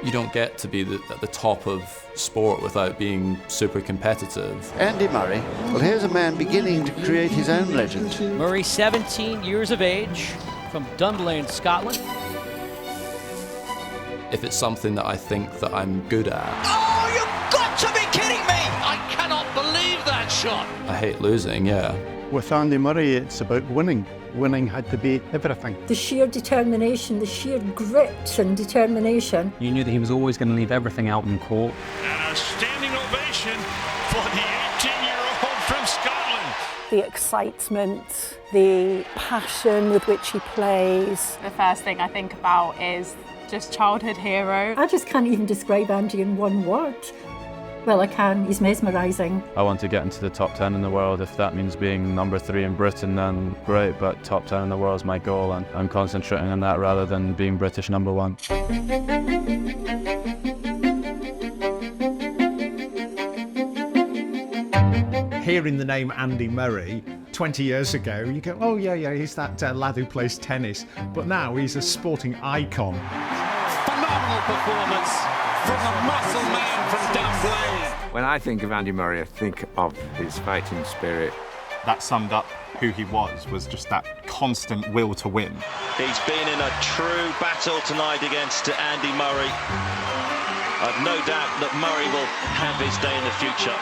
You don't get to be at the top of sport without being super competitive. Andy Murray, well, here's a man beginning to create his own legend. Murray, 17 years of age, from Dunblane, Scotland. If it's something that I think that I'm good at. Oh, you've got to be kidding me! I cannot believe that shot! I hate losing, yeah. With Andy Murray, it's about winning. Winning had to be everything. The sheer determination, the sheer grit and determination. You knew that he was always going to leave everything out in court. And a standing ovation for the 18-year-old from Scotland. The excitement, the passion with which he plays. The first thing I think about is just childhood hero. I just can't even describe Andy in one word. Well, I can. He's mesmerising. I want to get into the top 10 in the world. If that means being number 3 in Britain, then great, but top 10 in the world is my goal, and I'm concentrating on that rather than being British number 1. Hearing the name Andy Murray 20 years ago, you go, oh yeah, he's that lad who plays tennis. But now he's a sporting icon. Phenomenal performance from the muscle man from Dunblane. When I think of Andy Murray, I think of his fighting spirit. That summed up who he was just that constant will to win. He's been in a true battle tonight against Andy Murray. I've no doubt that Murray will have his day in the future.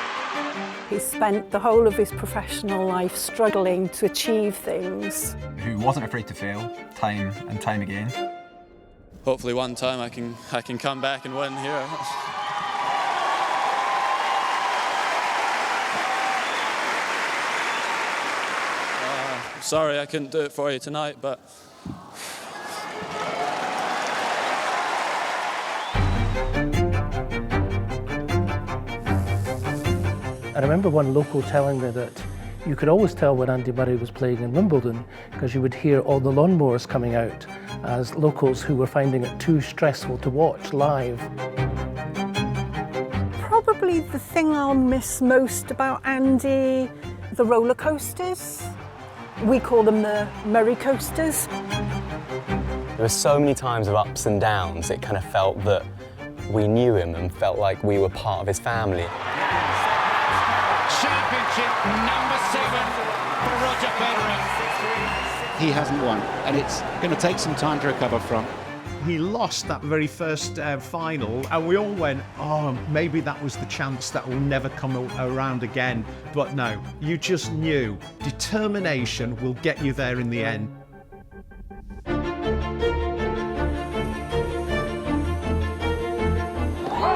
He spent the whole of his professional life struggling to achieve things. Who wasn't afraid to fail, time and time again. Hopefully one time I can come back and win here. Sorry I couldn't do it for you tonight, but... I remember one local telling me that you could always tell when Andy Murray was playing in Wimbledon because you would hear all the lawnmowers coming out as locals who were finding it too stressful to watch live. Probably the thing I'll miss most about Andy, the roller coasters. We call them the Murray coasters. There were so many times of ups and downs, it kind of felt that we knew him and felt like we were part of his family. Championship number 7 for Roger Federer. He hasn't won, and it's going to take some time to recover from. He lost that very first final, and we all went, oh, maybe that was the chance that will never come around again. But no, you just knew determination will get you there in the end.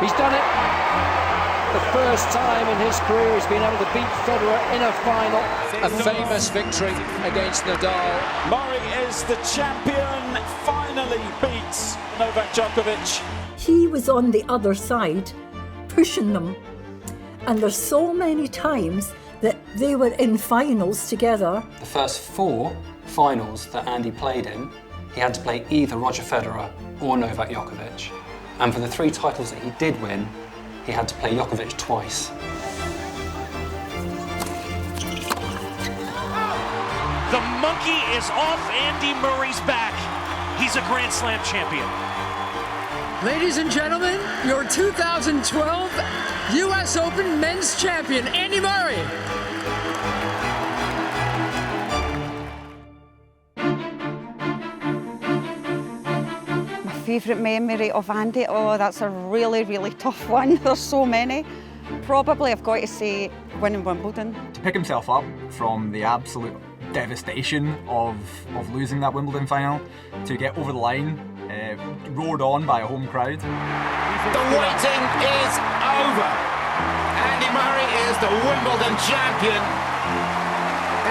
He's done it. The first time in his career he's been able to beat Federer in a final. A famous victory against Nadal. Murray is the champion, finally beats Novak Djokovic. He was on the other side, pushing them. And there's so many times that they were in finals together. The first 4 finals that Andy played in, he had to play either Roger Federer or Novak Djokovic. And for the 3 titles that he did win, he had to play Djokovic twice. The monkey is off Andy Murray's back. He's a Grand Slam champion. Ladies and gentlemen, your 2012 US Open Men's Champion, Andy Murray. Favourite memory of Andy? Oh, that's a really, really tough one. There's so many. Probably I've got to say winning Wimbledon. To pick himself up from the absolute devastation of losing that Wimbledon final, to get over the line, roared on by a home crowd. The waiting is over. Andy Murray is the Wimbledon champion,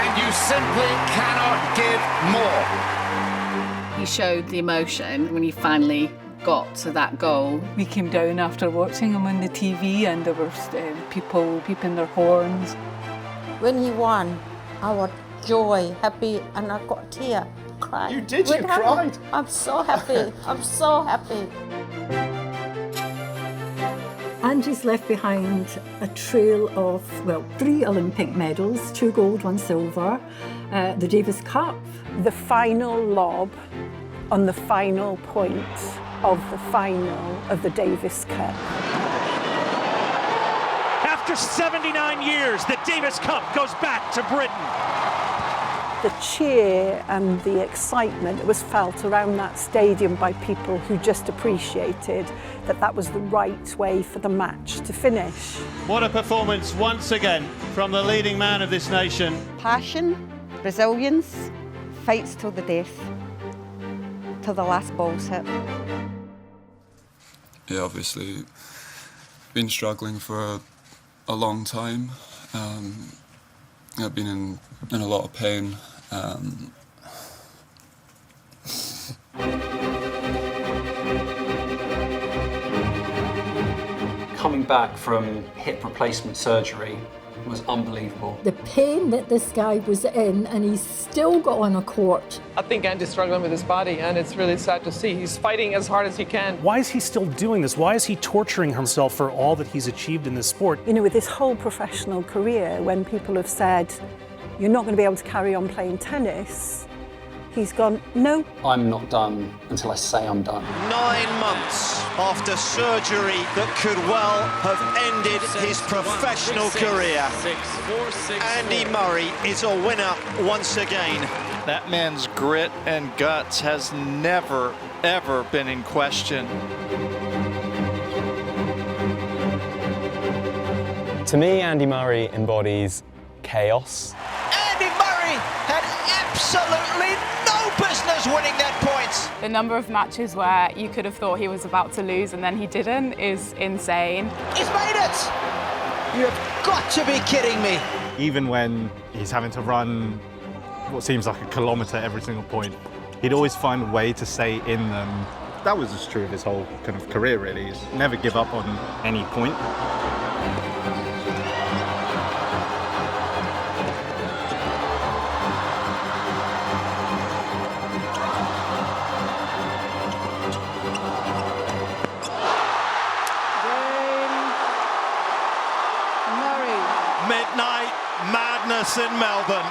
and you simply cannot give more. He showed the emotion when he finally got to that goal. We came down after watching him on the TV and there were people peeping their horns. When he won, I was joy, happy, and I got a tear, cried. You did? You cried? I'm so happy. I'm so happy. Andy's left behind a trail of, well, 3 Olympic medals, 2 gold, 1 silver, the Davis Cup. The final lob on the final point of the final of the Davis Cup. After 79 years, the Davis Cup goes back to Britain. The cheer and the excitement was felt around that stadium by people who just appreciated that that was the right way for the match to finish. What a performance once again from the leading man of this nation. Passion, resilience, fights till the death, till the last ball's hit. Yeah, obviously been struggling for a long time. I've been in a lot of pain. Coming back from hip replacement surgery was unbelievable. The pain that this guy was in, and he's still got on a court. I think Andy's struggling with his body, and it's really sad to see. He's fighting as hard as he can. Why is he still doing this? Why is he torturing himself for all that he's achieved in this sport? You know, with his whole professional career, when people have said, you're not going to be able to carry on playing tennis, he's gone, no. I'm not done until I say I'm done. 9 months after surgery that could well have ended his professional career. Andy Murray is a winner once again. That man's grit and guts has never, ever been in question. To me, Andy Murray embodies chaos. Andy Murray had absolutely no business winning that point. The number of matches where you could have thought he was about to lose and then he didn't is insane. He's made it! You've got to be kidding me. Even when he's having to run what seems like a kilometre every single point, he'd always find a way to stay in them. That was just true of his whole kind of career, really. He's never give up on any point. Midnight madness in Melbourne.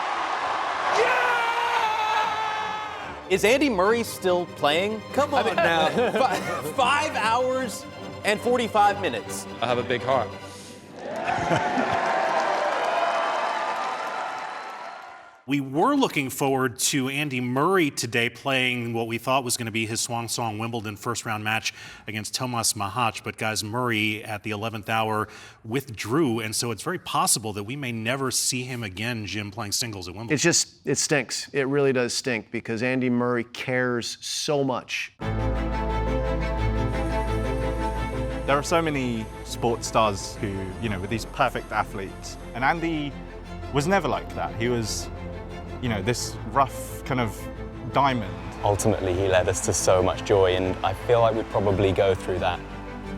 Is Andy Murray still playing? Come on now. 5 hours and 45 minutes. I have a big heart. We were looking forward to Andy Murray today playing what we thought was going to be his swan song Wimbledon first round match against Tomas Machac, but guys, Murray at the 11th hour withdrew, and so it's very possible that we may never see him again, Jim, playing singles at Wimbledon. It stinks. It really does stink because Andy Murray cares so much. There are so many sports stars who, you know, with these perfect athletes, and Andy was never like that. He was, you know, this rough kind of diamond. Ultimately, he led us to so much joy, and I feel like we'd probably go through that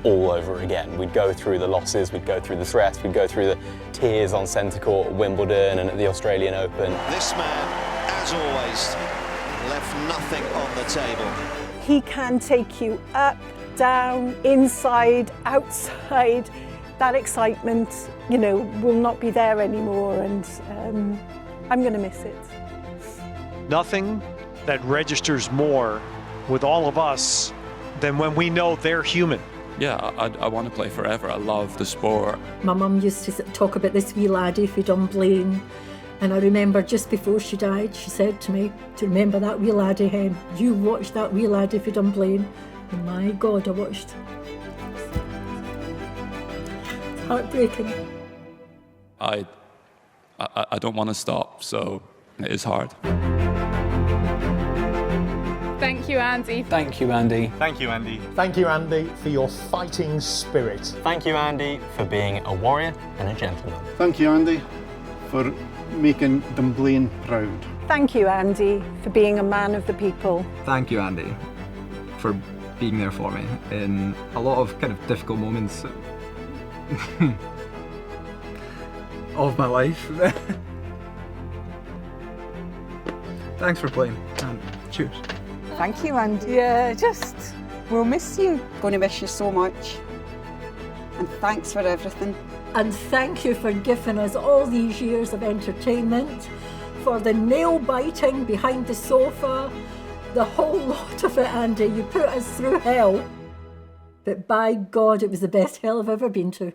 all over again. We'd go through the losses, we'd go through the stress, we'd go through the tears on centre court at Wimbledon and at the Australian Open. This man, as always, left nothing on the table. He can take you up, down, inside, outside. That excitement, you know, will not be there anymore, and I'm going to miss it. Nothing that registers more with all of us than when we know they're human. Yeah, I want to play forever. I love the sport. My mum used to talk about this wee laddie for Dunblane, and I remember just before she died, she said to me, to remember that wee laddie, Hen, you watched that wee laddie for Dunblane. And my God, I watched. It's heartbreaking. I don't want to stop, so it is hard. Thank you, Andy. Thank you, Andy. Thank you, Andy. Thank you, Andy, for your fighting spirit. Thank you, Andy, for being a warrior and a gentleman. Thank you, Andy, for making Dunblane proud. Thank you, Andy, for being a man of the people. Thank you, Andy, for being there for me in a lot of kind of difficult moments of my life. Thanks for playing, and cheers. Thank you, Andy. Yeah, we'll miss you. Going to miss you so much. And thanks for everything. And thank you for giving us all these years of entertainment, for the nail biting behind the sofa, The whole lot of it, Andy. You put us through hell. But by God, it was the best hell I've ever been to.